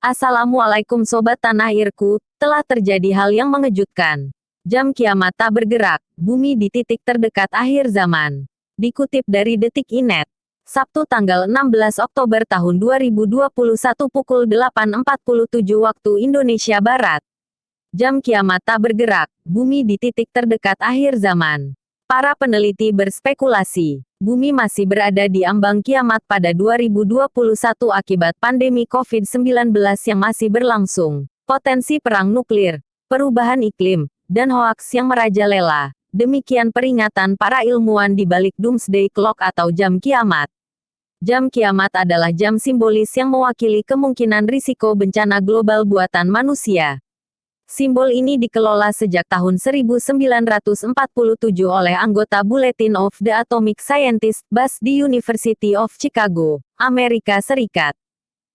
Assalamualaikum Sobat Tanah Airku, telah terjadi hal yang mengejutkan. Jam kiamat tak bergerak, bumi di titik terdekat akhir zaman. Dikutip dari Detik.net, Sabtu tanggal 16 Oktober tahun 2021 pukul 8.47 waktu Indonesia Barat. Jam kiamat tak bergerak, bumi di titik terdekat akhir zaman. Para peneliti berspekulasi, bumi masih berada di ambang kiamat pada 2021 akibat pandemi COVID-19 yang masih berlangsung, potensi perang nuklir, perubahan iklim, dan hoaks yang merajalela. Demikian peringatan para ilmuwan di balik Doomsday Clock atau jam kiamat. Jam kiamat adalah jam simbolis yang mewakili kemungkinan risiko bencana global buatan manusia. Simbol ini dikelola sejak tahun 1947 oleh anggota Bulletin of the Atomic Scientists, BAS di University of Chicago, Amerika Serikat.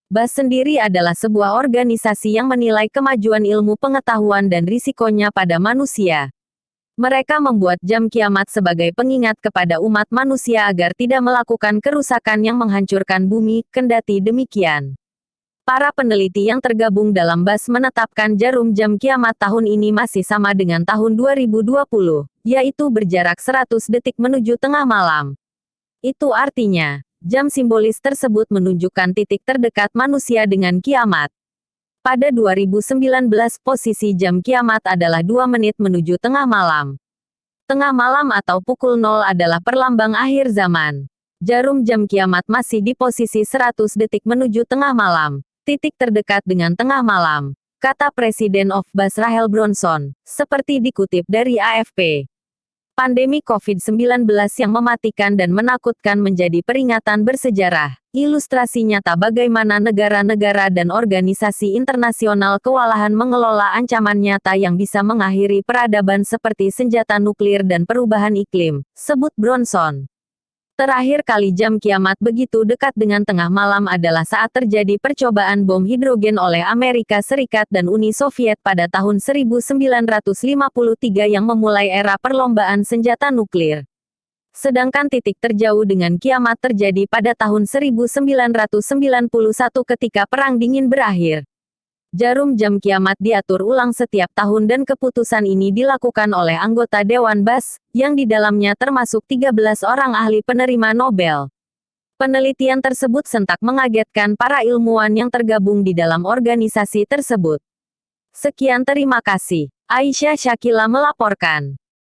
BAS sendiri adalah sebuah organisasi yang menilai kemajuan ilmu pengetahuan dan risikonya pada manusia. Mereka membuat jam kiamat sebagai pengingat kepada umat manusia agar tidak melakukan kerusakan yang menghancurkan bumi. Kendati demikian, para peneliti yang tergabung dalam BAS menetapkan jarum jam kiamat tahun ini masih sama dengan tahun 2020, yaitu berjarak 100 detik menuju tengah malam. Itu artinya, jam simbolis tersebut menunjukkan titik terdekat manusia dengan kiamat. Pada 2019 posisi jam kiamat adalah 2 menit menuju tengah malam. Tengah malam atau pukul 0 adalah perlambang akhir zaman. Jarum jam kiamat masih di posisi 100 detik menuju tengah malam. Titik terdekat dengan tengah malam, kata Presiden of BAS Rahel Bronson, seperti dikutip dari AFP. Pandemi COVID-19 yang mematikan dan menakutkan menjadi peringatan bersejarah. Ilustrasi nyata bagaimana negara-negara dan organisasi internasional kewalahan mengelola ancaman nyata yang bisa mengakhiri peradaban seperti senjata nuklir dan perubahan iklim, sebut Bronson. Terakhir kali jam kiamat begitu dekat dengan tengah malam adalah saat terjadi percobaan bom hidrogen oleh Amerika Serikat dan Uni Soviet pada tahun 1953 yang memulai era perlombaan senjata nuklir. Sedangkan titik terjauh dengan kiamat terjadi pada tahun 1991 ketika Perang Dingin berakhir. Jarum jam kiamat diatur ulang setiap tahun dan keputusan ini dilakukan oleh anggota Dewan BAS, yang di dalamnya termasuk 13 orang ahli penerima Nobel. Penelitian tersebut sentak mengagetkan para ilmuwan yang tergabung di dalam organisasi tersebut. Sekian terima kasih. Aisyah Syakila melaporkan.